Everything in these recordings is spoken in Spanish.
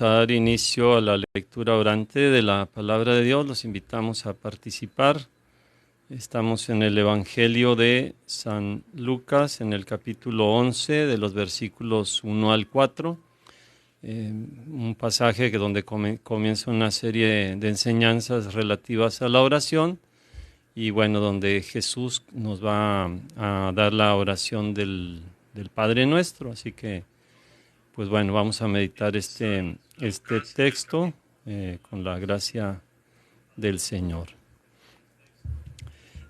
a dar inicio a la lectura orante de la palabra de Dios. Los invitamos a participar. Estamos en el Evangelio de San Lucas, en el capítulo 11, de los versículos 1 al 4. Un pasaje donde comienza una serie de enseñanzas relativas a la oración. Y bueno, donde Jesús nos va a dar la oración del Padre Nuestro. Así que, pues bueno, vamos a meditar este texto con la gracia del Señor.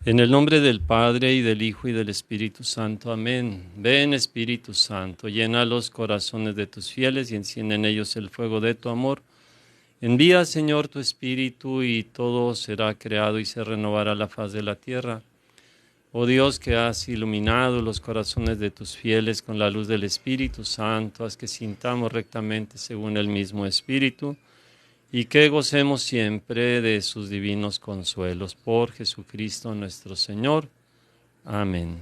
En el nombre del Padre, y del Hijo, y del Espíritu Santo. Amén. Ven, Espíritu Santo, llena los corazones de tus fieles y enciende en ellos el fuego de tu amor. Envía, Señor, tu Espíritu, y todo será creado y se renovará la faz de la tierra. Oh Dios, que has iluminado los corazones de tus fieles con la luz del Espíritu Santo, haz que sintamos rectamente según el mismo Espíritu, y que gocemos siempre de sus divinos consuelos. Por Jesucristo nuestro Señor. Amén.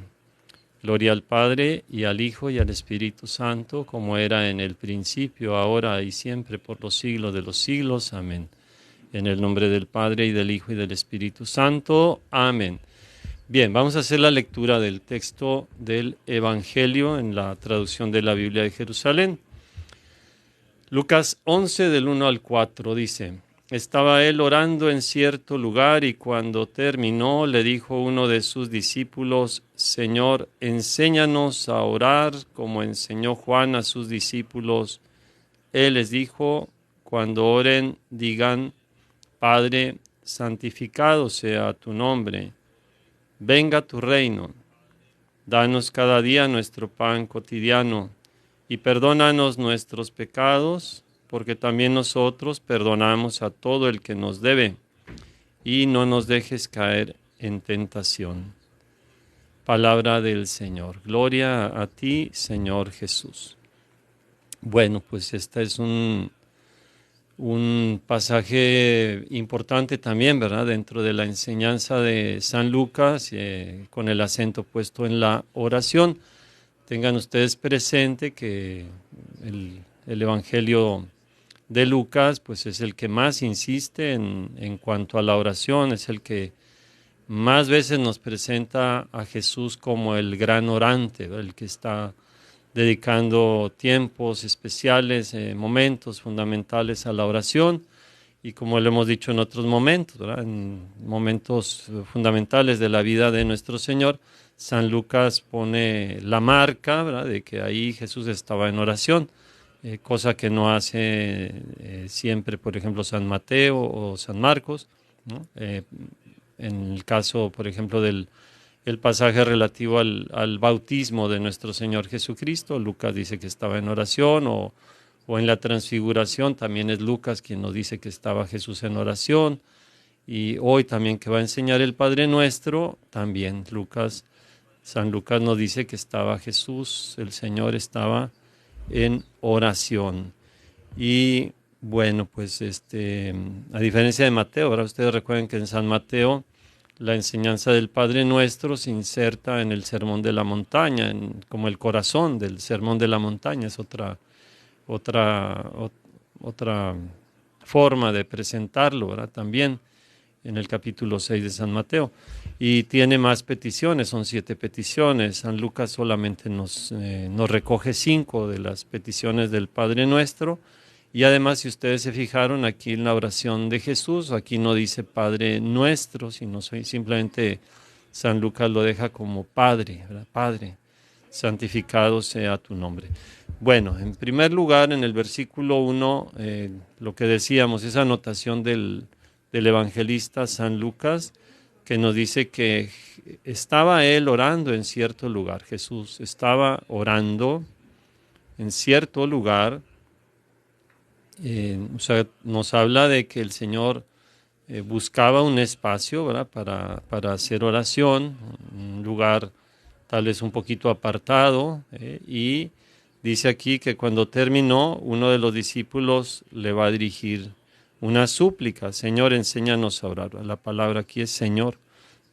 Gloria al Padre, y al Hijo, y al Espíritu Santo, como era en el principio, ahora y siempre, por los siglos de los siglos. Amén. En el nombre del Padre, y del Hijo, y del Espíritu Santo. Amén. Bien, vamos a hacer la lectura del texto del Evangelio en la traducción de la Biblia de Jerusalén. Lucas 11, del 1 al 4, dice: Estaba él orando en cierto lugar, y cuando terminó le dijo uno de sus discípulos: Señor, enséñanos a orar como enseñó Juan a sus discípulos. Él les dijo: cuando oren, digan: Padre, santificado sea tu nombre. Venga tu reino. Danos cada día nuestro pan cotidiano, y perdónanos nuestros pecados, porque también nosotros perdonamos a todo el que nos debe, y no nos dejes caer en tentación. Palabra del Señor. Gloria a ti, Señor Jesús. Bueno, pues este es un pasaje importante también, ¿verdad? Dentro de la enseñanza de San Lucas, con el acento puesto en la oración. Tengan ustedes presente que el Evangelio de Lucas, pues es el que más insiste en cuanto a la oración, es el que más veces nos presenta a Jesús como el gran orante, ¿verdad? El que está dedicando tiempos especiales, momentos fundamentales a la oración, y como lo hemos dicho en otros momentos, ¿verdad? En momentos fundamentales de la vida de nuestro Señor, San Lucas pone la marca, ¿verdad?, de que ahí Jesús estaba en oración, cosa que no hace siempre, por ejemplo, San Mateo o San Marcos, ¿no? En el caso, por ejemplo, del pasaje relativo al bautismo de nuestro Señor Jesucristo, Lucas dice que estaba en oración, o en la transfiguración también es Lucas quien nos dice que estaba Jesús en oración, y hoy también que va a enseñar el Padre Nuestro, también San Lucas nos dice que estaba Jesús, el Señor estaba en oración. Y bueno, pues a diferencia de Mateo, ahora ustedes recuerden que en San Mateo la enseñanza del Padre Nuestro se inserta en el Sermón de la Montaña, como el corazón del Sermón de la Montaña. Es otra forma de presentarlo, ¿verdad? También en el capítulo 6 de San Mateo. Y tiene más peticiones, son 7 peticiones. San Lucas solamente nos recoge 5 de las peticiones del Padre Nuestro. Y además, si ustedes se fijaron aquí en la oración de Jesús, aquí no dice Padre Nuestro, sino simplemente San Lucas lo deja como Padre, ¿verdad? Padre, santificado sea tu nombre. Bueno, en primer lugar, en el versículo 1, lo que decíamos, esa anotación del evangelista San Lucas, que nos dice que estaba él orando en cierto lugar. Jesús estaba orando en cierto lugar. O sea, nos habla de que el Señor buscaba un espacio, ¿verdad?, para hacer oración, un lugar tal vez un poquito apartado, y dice aquí que cuando terminó, uno de los discípulos le va a dirigir una súplica: Señor, enséñanos a orar. La palabra aquí es Señor,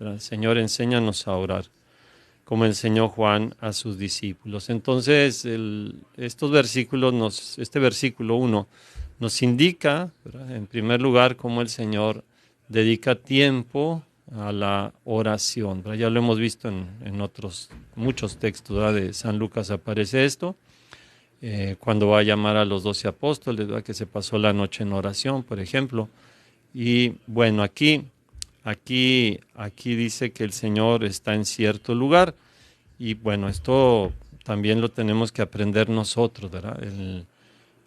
¿verdad? Señor, enséñanos a orar, como enseñó Juan a sus discípulos. Entonces, este versículo 1 nos indica, ¿verdad?, en primer lugar, cómo el Señor dedica tiempo a la oración, ¿verdad? Ya lo hemos visto en otros, muchos textos, ¿verdad?, de San Lucas aparece esto, cuando va a llamar a los 12 apóstoles, ¿verdad?, que se pasó la noche en oración, por ejemplo. Y bueno, aquí dice que el Señor está en cierto lugar, y bueno, esto también lo tenemos que aprender nosotros, ¿verdad?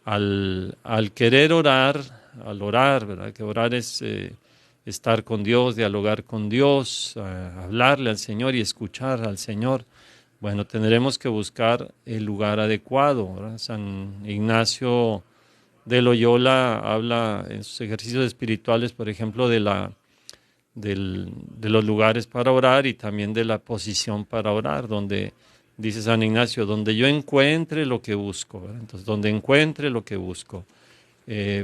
Al querer orar, al orar, ¿verdad? Que orar es estar con Dios, dialogar con Dios, hablarle al Señor y escuchar al Señor. Bueno, tendremos que buscar el lugar adecuado, ¿verdad? San Ignacio de Loyola habla en sus ejercicios espirituales, por ejemplo, de los lugares para orar y también de la posición para orar, donde dice San Ignacio, donde yo encuentre lo que busco, ¿verdad? Entonces, donde encuentre lo que busco.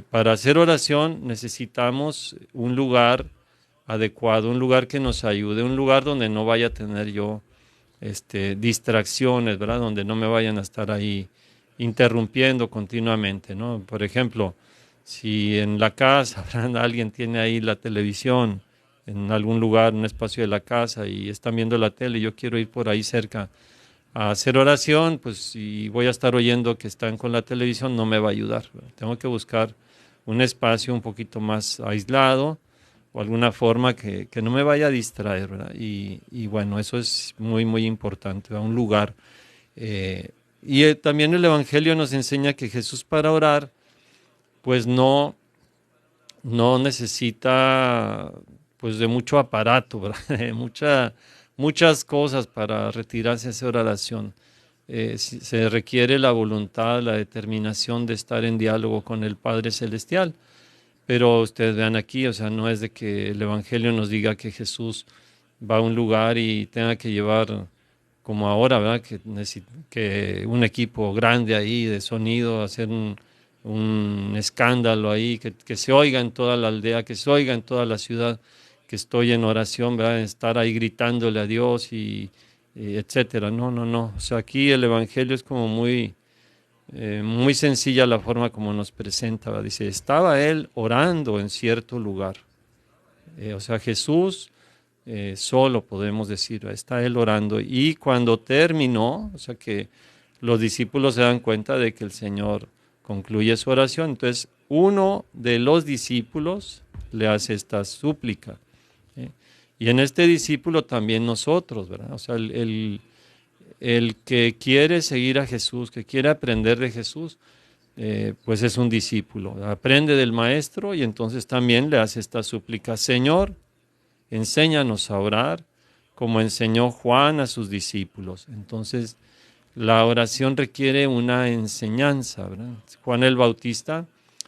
Para hacer oración necesitamos un lugar adecuado, un lugar que nos ayude, un lugar donde no vaya a tener yo distracciones, ¿verdad? Donde no me vayan a estar ahí interrumpiendo continuamente, ¿no? Por ejemplo, si en la casa ¿verdad?, alguien tiene ahí la televisión en algún lugar, un espacio de la casa y están viendo la tele y yo quiero ir por ahí cerca a hacer oración, pues si voy a estar oyendo que están con la televisión no me va a ayudar, ¿verdad? Tengo que buscar un espacio un poquito más aislado o alguna forma que no me vaya a distraer, ¿verdad? Y bueno, eso es muy, muy importante, ¿verdad? Un lugar. eh, También el Evangelio nos enseña que Jesús para orar, pues no necesita pues de mucho aparato, ¿verdad? De muchas cosas para retirarse a hacer oración. Se requiere la voluntad, la determinación de estar en diálogo con el Padre Celestial. Pero ustedes vean aquí, o sea, no es de que el Evangelio nos diga que Jesús va a un lugar y tenga que llevar, como ahora, ¿verdad? Que un equipo grande ahí de sonido, hacer un escándalo ahí, que se oiga en toda la aldea, que se oiga en toda la ciudad, que estoy en oración, ¿verdad? Estar ahí gritándole a Dios y etcétera. No, no, no. O sea, aquí el Evangelio es como muy sencilla la forma como nos presenta, ¿verdad? Dice, estaba él orando en cierto lugar. O sea, Jesús solo podemos decir, ¿verdad?, está él orando. Y cuando terminó, o sea que los discípulos se dan cuenta de que el Señor concluye su oración. Entonces, uno de los discípulos le hace esta súplica. ¿Sí? Y en este discípulo también nosotros, ¿verdad? O sea, el que quiere seguir a Jesús, que quiere aprender de Jesús, pues es un discípulo. Aprende del Maestro y entonces también le hace esta súplica. Señor, enséñanos a orar como enseñó Juan a sus discípulos. Entonces, la oración requiere una enseñanza, ¿verdad? Juan el Bautista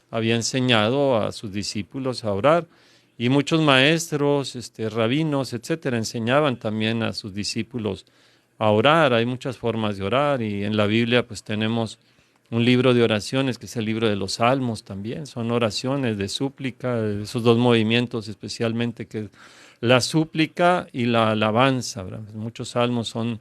había enseñado a sus discípulos a orar y muchos maestros, rabinos, etcétera, enseñaban también a sus discípulos a orar. Hay muchas formas de orar y en la Biblia pues tenemos un libro de oraciones que es el libro de los Salmos también. Son oraciones de súplica, esos dos movimientos especialmente, que la súplica y la alabanza, ¿verdad? Muchos salmos son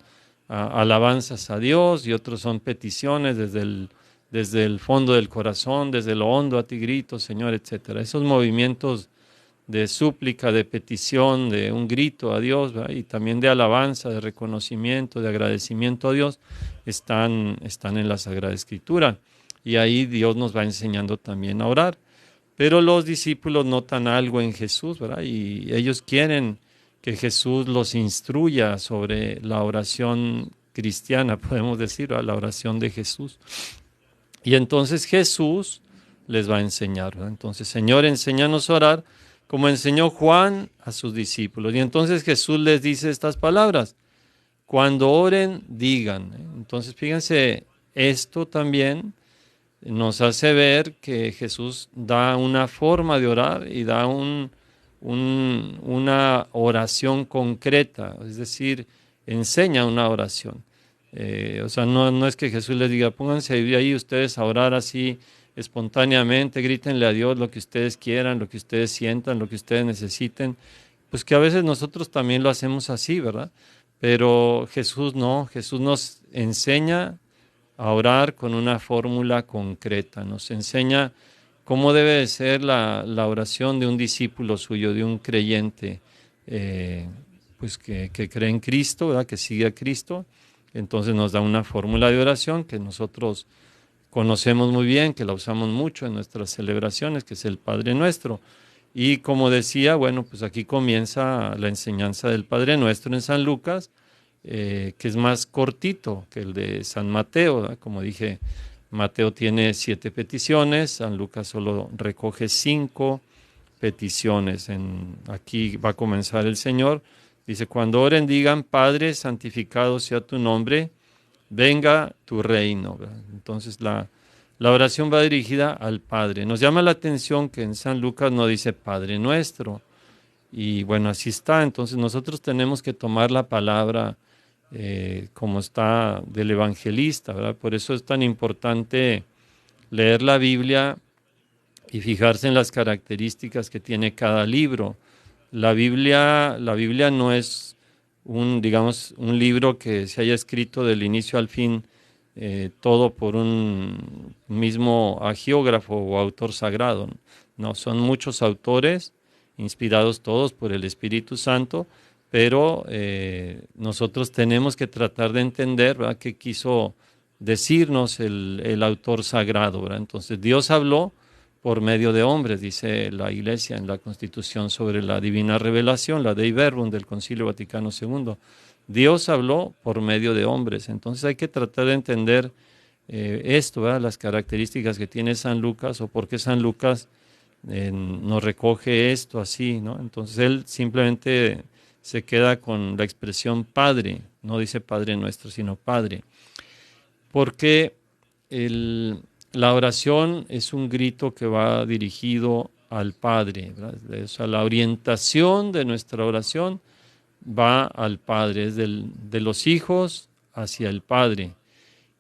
alabanzas a Dios y otros son peticiones desde el fondo del corazón, desde lo hondo a ti grito, Señor, etcétera. Esos movimientos de súplica, de petición, de un grito a Dios, ¿verdad?, y también de alabanza, de reconocimiento, de agradecimiento a Dios, están en la Sagrada Escritura. Y ahí Dios nos va enseñando también a orar. Pero los discípulos notan algo en Jesús, ¿verdad? Y ellos quieren que Jesús los instruya sobre la oración cristiana, podemos decir, ¿verdad?, la oración de Jesús. Y entonces Jesús les va a enseñar, ¿verdad? Entonces, Señor, enséñanos a orar como enseñó Juan a sus discípulos. Y entonces Jesús les dice estas palabras: cuando oren, digan. Entonces, fíjense, esto también nos hace ver que Jesús da una forma de orar y da una oración concreta, es decir, enseña una oración. O sea, no es que Jesús les diga, pónganse ahí ustedes a orar así espontáneamente, grítenle a Dios lo que ustedes quieran, lo que ustedes sientan, lo que ustedes necesiten. Pues que a veces nosotros también lo hacemos así, ¿verdad? Pero Jesús no, Jesús nos enseña a orar con una fórmula concreta, nos enseña cómo debe de ser la oración de un discípulo suyo, de un creyente, pues que cree en Cristo, ¿verdad? Que sigue a Cristo. Entonces nos da una fórmula de oración que nosotros conocemos muy bien, que la usamos mucho en nuestras celebraciones, que es el Padre Nuestro. Y como decía, bueno, pues aquí comienza la enseñanza del Padre Nuestro en San Lucas, que es más cortito que el de San Mateo, ¿verdad? Como dije, Mateo tiene 7 peticiones, San Lucas solo recoge 5 peticiones. Aquí va a comenzar el Señor. Dice, cuando oren digan, Padre, santificado sea tu nombre, venga tu reino, ¿verdad? Entonces la oración va dirigida al Padre. Nos llama la atención que en San Lucas no dice Padre nuestro. Y bueno, así está. Entonces nosotros tenemos que tomar la palabra como está del evangelista, ¿verdad? Por eso es tan importante leer la Biblia y fijarse en las características que tiene cada libro. La Biblia no es digamos, un libro que se haya escrito del inicio al fin, todo por un mismo agiógrafo o autor sagrado. No, son muchos autores, inspirados todos por el Espíritu Santo, pero nosotros tenemos que tratar de entender, ¿verdad?, qué quiso decirnos el autor sagrado, ¿verdad? Entonces Dios habló por medio de hombres, dice la Iglesia en la Constitución sobre la Divina Revelación, la Dei Verbum del Concilio Vaticano II. Dios habló por medio de hombres, entonces hay que tratar de entender esto, ¿verdad?, las características que tiene San Lucas o por qué San Lucas nos recoge esto así, ¿no? Entonces él simplemente se queda con la expresión Padre, no dice Padre nuestro, sino Padre, porque la oración es un grito que va dirigido al Padre, ¿verdad? O sea, la orientación de nuestra oración va al Padre, es de los hijos hacia el Padre.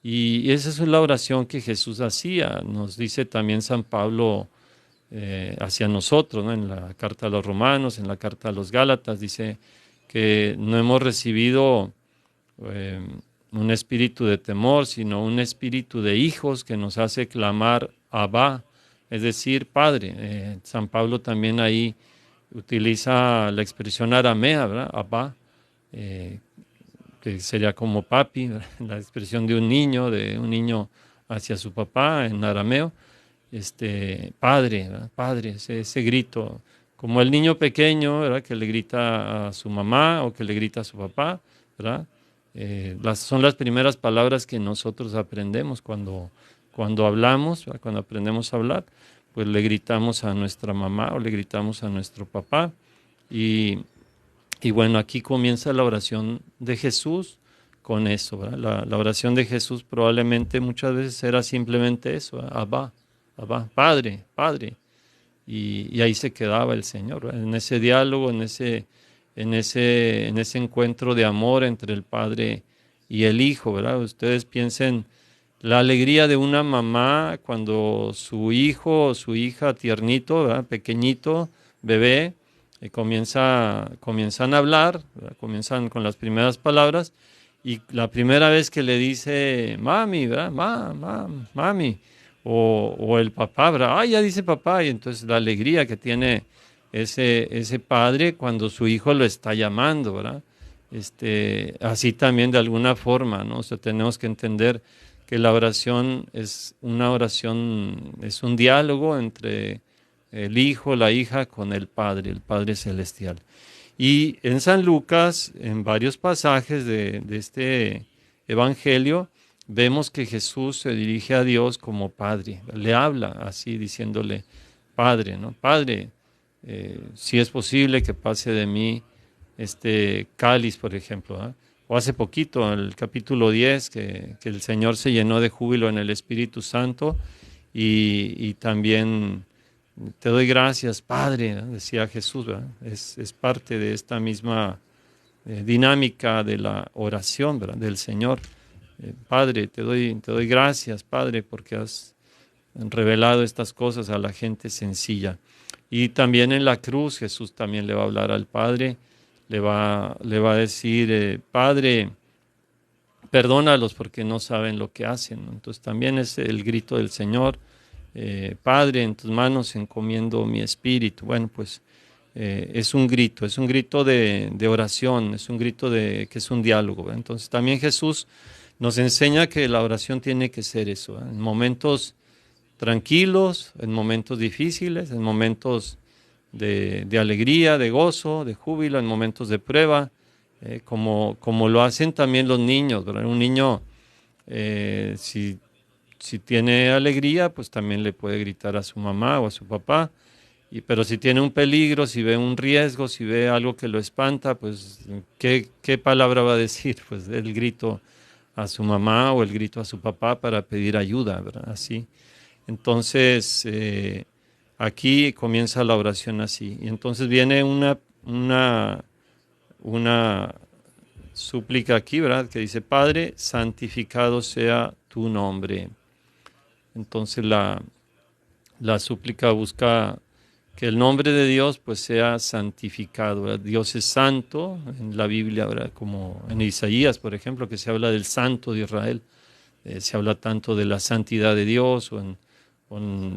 Y esa es la oración que Jesús hacía, nos dice también San Pablo hacia nosotros, ¿no? En la carta a los Romanos, en la carta a los Gálatas, dice que no hemos recibido eh, un espíritu de temor, sino un espíritu de hijos que nos hace clamar Abba, es decir, Padre. San Pablo también ahí utiliza la expresión aramea, ¿verdad? Abba, que sería como papi, ¿verdad? La expresión de un niño hacia su papá en arameo, padre, ¿verdad? Padre, ese grito, como el niño pequeño, ¿verdad?, que le grita a su mamá o que le grita a su papá, ¿verdad? Son las primeras palabras que nosotros aprendemos cuando hablamos, ¿verdad? Cuando aprendemos a hablar, pues le gritamos a nuestra mamá o le gritamos a nuestro papá. Y bueno, aquí comienza la oración de Jesús con eso, ¿verdad? La oración de Jesús probablemente muchas veces era simplemente eso, ¿verdad? Abba, Abba, Padre, Padre. Y ahí se quedaba el Señor, ¿verdad? En ese diálogo, en ese encuentro de amor entre el Padre y el Hijo, ¿verdad? Ustedes piensen la alegría de una mamá cuando su hijo o su hija tiernito, ¿verdad?, pequeñito, bebé, comienzan a hablar, ¿verdad? Comienzan con las primeras palabras y la primera vez que le dice mami, ¿verdad? Mami, o el papá, ¿verdad? Ya dice papá, y entonces la alegría que tiene ese padre cuando su hijo lo está llamando, ¿verdad? Así también de alguna forma, ¿no? O sea, tenemos que entender que la oración es una oración, es un diálogo entre el hijo, la hija con el Padre Celestial. Y en San Lucas, en varios pasajes de este evangelio, vemos que Jesús se dirige a Dios como Padre, le habla así diciéndole Padre, ¿no? Padre, si es posible que pase de mí este cáliz, por ejemplo, ¿eh? O hace poquito, en el capítulo 10, que el Señor se llenó de júbilo en el Espíritu Santo y también te doy gracias, Padre, ¿no?, decía Jesús, ¿verdad? Es parte de esta misma dinámica de la oración, ¿verdad?, del Señor. Padre, te doy gracias, Padre, porque has revelado estas cosas a la gente sencilla. Y también en la cruz Jesús también le va a hablar al Padre, le va a decir, Padre, perdónalos porque no saben lo que hacen, ¿no? Entonces también es el grito del Señor, Padre, en tus manos encomiendo mi espíritu. Bueno, pues es un grito de oración, es un grito de que es un diálogo, ¿verdad? Entonces también Jesús nos enseña que la oración tiene que ser eso, ¿verdad? En momentos tranquilos, en momentos difíciles, en momentos de alegría, de gozo, de júbilo, en momentos de prueba, como lo hacen también los niños, ¿verdad? Un niño, si tiene alegría, pues también le puede gritar a su mamá o a su papá, pero si tiene un peligro, si ve un riesgo, si ve algo que lo espanta, pues ¿qué palabra va a decir? Pues el grito a su mamá o el grito a su papá para pedir ayuda, ¿verdad? Así. Entonces, aquí comienza la oración así. Y entonces viene una súplica aquí, ¿verdad? Que dice, Padre, santificado sea tu nombre. Entonces la súplica busca que el nombre de Dios pues sea santificado, ¿verdad? Dios es santo en la Biblia, ¿verdad? Como en Isaías, por ejemplo, que se habla del santo de Israel. Se habla tanto de la santidad de Dios o en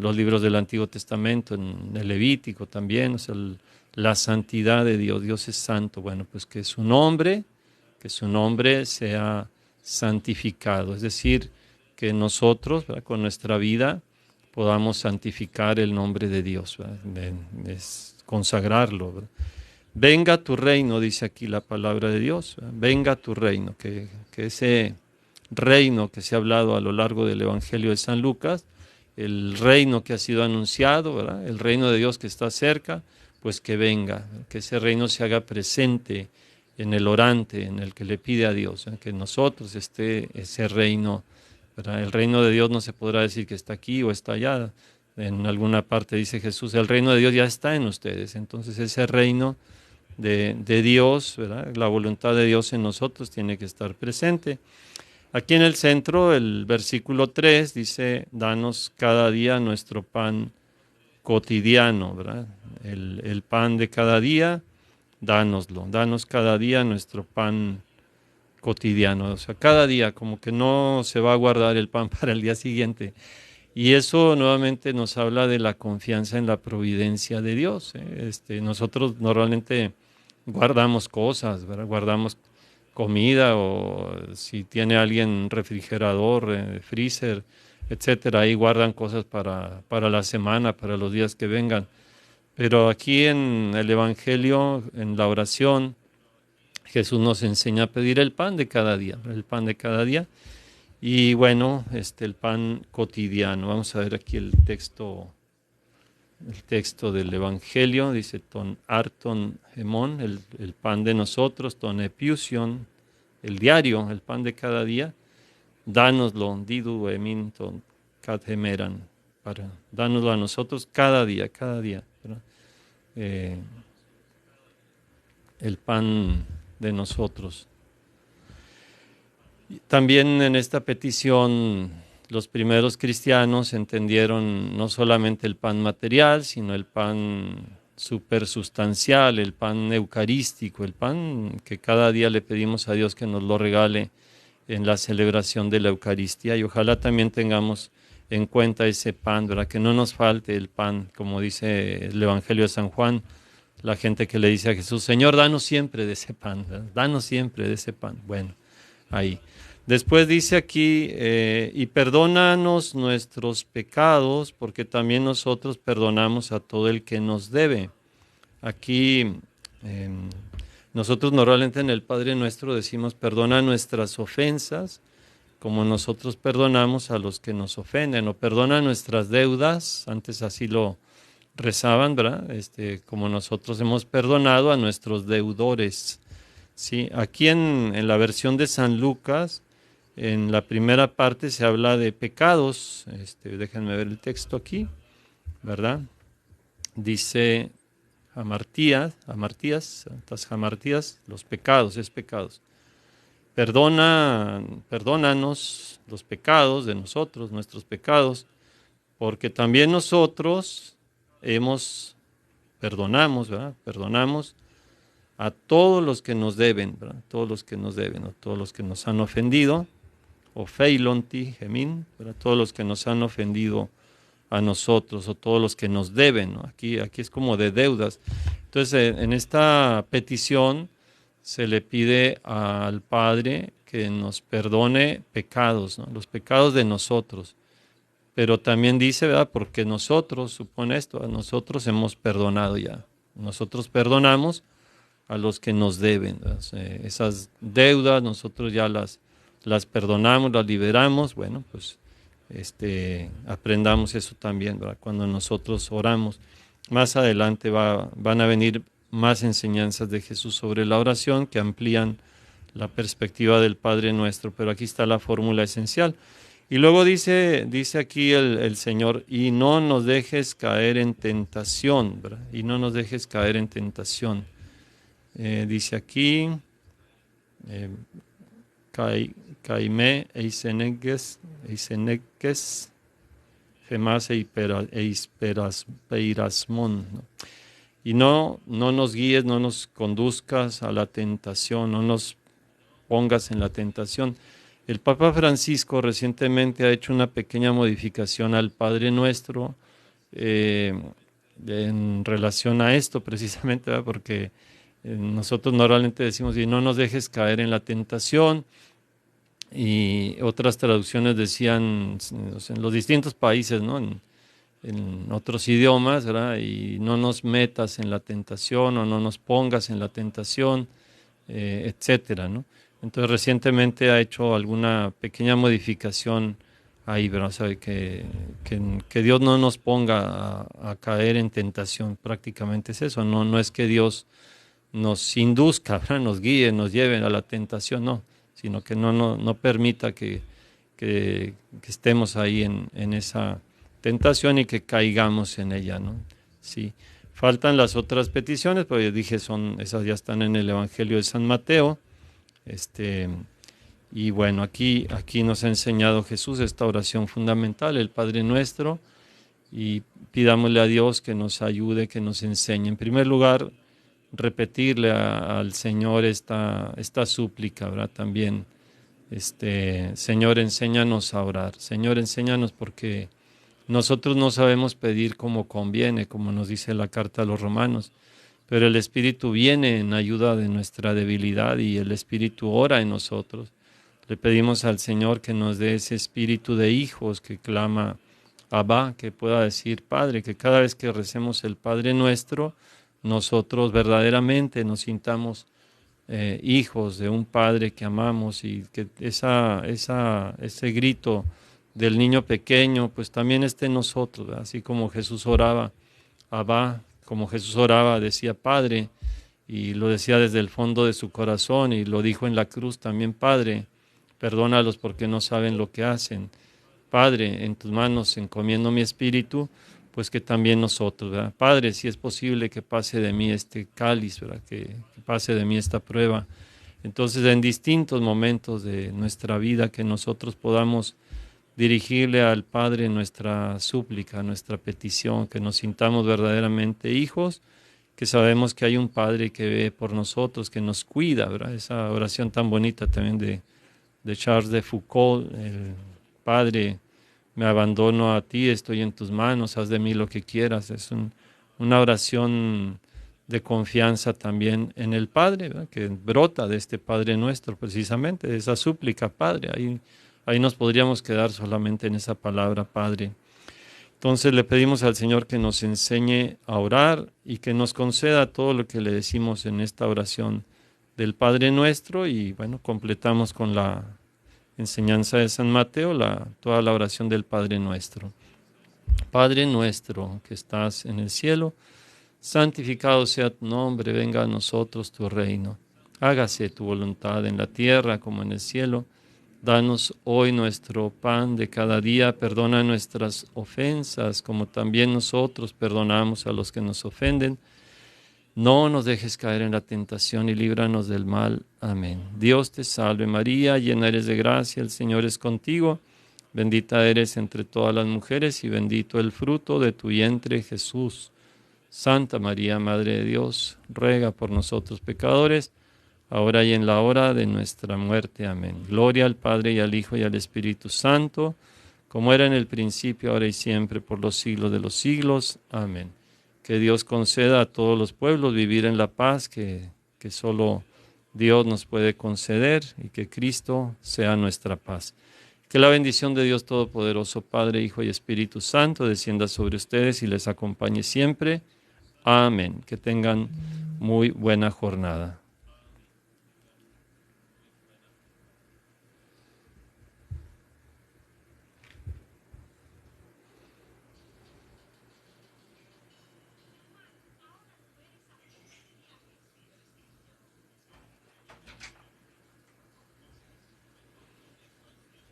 los libros del Antiguo Testamento, en el Levítico también, o sea, la santidad de Dios. Dios es santo. Bueno, pues que su nombre sea santificado, es decir, que nosotros, ¿verdad?, con nuestra vida podamos santificar el nombre de Dios, es consagrarlo, ¿verdad? Venga tu reino, dice aquí la palabra de Dios, ¿verdad? Venga tu reino, que ese reino que se ha hablado a lo largo del Evangelio de San Lucas, el reino que ha sido anunciado, ¿verdad?, el reino de Dios que está cerca, pues que venga, que ese reino se haga presente en el orante, en el que le pide a Dios, que en nosotros esté ese reino, ¿verdad? El reino de Dios no se podrá decir que está aquí o está allá. En alguna parte dice Jesús, el reino de Dios ya está en ustedes. Entonces ese reino de Dios, ¿verdad?, la voluntad de Dios en nosotros tiene que estar presente. Aquí en el centro, el versículo 3 dice, danos cada día nuestro pan cotidiano, ¿verdad? El pan de cada día, dánoslo. Danos cada día nuestro pan cotidiano. O sea, cada día, como que no se va a guardar el pan para el día siguiente. Y eso nuevamente nos habla de la confianza en la providencia de Dios, ¿eh? Nosotros normalmente guardamos cosas, ¿verdad? Guardamos comida o si tiene alguien refrigerador, freezer, etcétera, ahí guardan cosas para la semana, para los días que vengan. Pero aquí en el Evangelio, en la oración, Jesús nos enseña a pedir el pan de cada día, el pan de cada día. Y bueno, el pan cotidiano. Vamos a ver aquí el texto del Evangelio. Dice, ton arton hemón, el pan de nosotros, ton epiusion, el diario, el pan de cada día. Dánoslo, didu emin ton cathemeran, dánoslo a nosotros cada día, ¿verdad? El pan de nosotros. También en esta petición los primeros cristianos entendieron no solamente el pan material, sino el pan supersustancial, el pan eucarístico, el pan que cada día le pedimos a Dios que nos lo regale en la celebración de la Eucaristía. Y ojalá también tengamos en cuenta ese pan, ¿verdad? Que no nos falte el pan, como dice el Evangelio de San Juan, la gente que le dice a Jesús, Señor, danos siempre de ese pan, ¿verdad? Danos siempre de ese pan. Bueno, ahí. Después dice aquí, y perdónanos nuestros pecados, porque también nosotros perdonamos a todo el que nos debe. Aquí nosotros normalmente en el Padre Nuestro decimos, perdona nuestras ofensas, como nosotros perdonamos a los que nos ofenden, o perdona nuestras deudas, antes así lo rezaban, ¿verdad? Como nosotros hemos perdonado a nuestros deudores. ¿Sí? Aquí en la versión de San Lucas, en la primera parte se habla de pecados. Déjenme ver el texto aquí, ¿verdad? Dice Santas Jamartías, los pecados, es pecados. Perdónanos los pecados de nosotros, nuestros pecados, porque también nosotros perdonamos, ¿verdad? Perdonamos a todos los que nos deben, ¿verdad? Todos los que nos deben, o todos los que nos han ofendido, o feilonti, gemín, ¿verdad? Todos los que nos han ofendido a nosotros, o todos los que nos deben, ¿no? Aquí es como de deudas. Entonces, en esta petición se le pide al Padre que nos perdone pecados, ¿no? Los pecados de nosotros. Pero también dice, ¿verdad? Porque nosotros, supone esto, nosotros hemos perdonado ya. Nosotros perdonamos a los que nos deben, ¿verdad? Esas deudas nosotros ya las perdonamos, las liberamos. Bueno, pues aprendamos eso también, ¿verdad? Cuando nosotros oramos. Más adelante van a venir más enseñanzas de Jesús sobre la oración que amplían la perspectiva del Padre Nuestro, pero aquí está la fórmula esencial. Y luego dice aquí el Señor, y no nos dejes caer en tentación, ¿verdad? Y no nos dejes caer en tentación. Dice aquí, caime eiseneges, gemas peirasmon, ¿no? Y no nos guíes, no nos conduzcas a la tentación, no nos pongas en la tentación. El Papa Francisco recientemente ha hecho una pequeña modificación al Padre Nuestro en relación a esto precisamente, ¿verdad? Porque nosotros normalmente decimos, y no nos dejes caer en la tentación, y otras traducciones decían, o sea, en los distintos países, ¿no? En otros idiomas, ¿verdad? Y no nos metas en la tentación o no nos pongas en la tentación, etcétera, ¿no? Entonces recientemente ha hecho alguna pequeña modificación ahí, ¿verdad? O sea, que Dios no nos ponga a caer en tentación, prácticamente es eso, no es que Dios nos induzca, ¿verdad? Nos guíe, nos lleve a la tentación, no, sino que no permita que estemos ahí en esa tentación y que caigamos en ella, ¿no? Sí. Faltan las otras peticiones, pero yo dije, esas ya están en el Evangelio de San Mateo. Y bueno, aquí nos ha enseñado Jesús esta oración fundamental, el Padre Nuestro, y pidámosle a Dios que nos ayude, que nos enseñe. En primer lugar, repetirle al Señor esta súplica, ¿verdad? También, Señor, enséñanos a orar. Señor, enséñanos porque nosotros no sabemos pedir como conviene, como nos dice la carta a los Romanos, pero el Espíritu viene en ayuda de nuestra debilidad y el Espíritu ora en nosotros. Le pedimos al Señor que nos dé ese espíritu de hijos que clama Abba, que pueda decir Padre, que cada vez que recemos el Padre Nuestro, nosotros verdaderamente nos sintamos hijos de un Padre que amamos, y que ese grito del niño pequeño pues también esté en nosotros, ¿verdad? Así como Jesús oraba Abba, como Jesús oraba, decía Padre, y lo decía desde el fondo de su corazón, y lo dijo en la cruz también, Padre, perdónalos porque no saben lo que hacen. Padre, en tus manos encomiendo mi espíritu, pues que también nosotros, ¿verdad? Padre, si es posible que pase de mí este cáliz, ¿verdad? Que pase de mí esta prueba. Entonces, en distintos momentos de nuestra vida, que nosotros podamos dirigirle al Padre nuestra súplica, nuestra petición, que nos sintamos verdaderamente hijos, que sabemos que hay un Padre que ve por nosotros, que nos cuida, ¿verdad? Esa oración tan bonita también de Charles de Foucault, el Padre, me abandono a ti, estoy en tus manos, haz de mí lo que quieras. Es una oración de confianza también en el Padre, ¿verdad? Que brota de este Padre nuestro, precisamente, de esa súplica, Padre. Ahí nos podríamos quedar solamente en esa palabra, Padre. Entonces le pedimos al Señor que nos enseñe a orar y que nos conceda todo lo que le decimos en esta oración del Padre Nuestro, y bueno, completamos con la enseñanza de San Mateo toda la oración del Padre Nuestro. Padre nuestro que estás en el cielo, santificado sea tu nombre, venga a nosotros tu reino. Hágase tu voluntad en la tierra como en el cielo. Danos hoy nuestro pan de cada día, perdona nuestras ofensas como también nosotros perdonamos a los que nos ofenden. No nos dejes caer en la tentación y líbranos del mal. Amén. Dios te salve María, llena eres de gracia, el Señor es contigo. Bendita eres entre todas las mujeres y bendito el fruto de tu vientre, Jesús. Santa María, Madre de Dios, ruega por nosotros pecadores, ahora y en la hora de nuestra muerte. Amén. Gloria al Padre y al Hijo y al Espíritu Santo, como era en el principio, ahora y siempre, por los siglos de los siglos. Amén. Que Dios conceda a todos los pueblos vivir en la paz que solo Dios nos puede conceder y que Cristo sea nuestra paz. Que la bendición de Dios Todopoderoso, Padre, Hijo y Espíritu Santo, descienda sobre ustedes y les acompañe siempre. Amén. Que tengan muy buena jornada.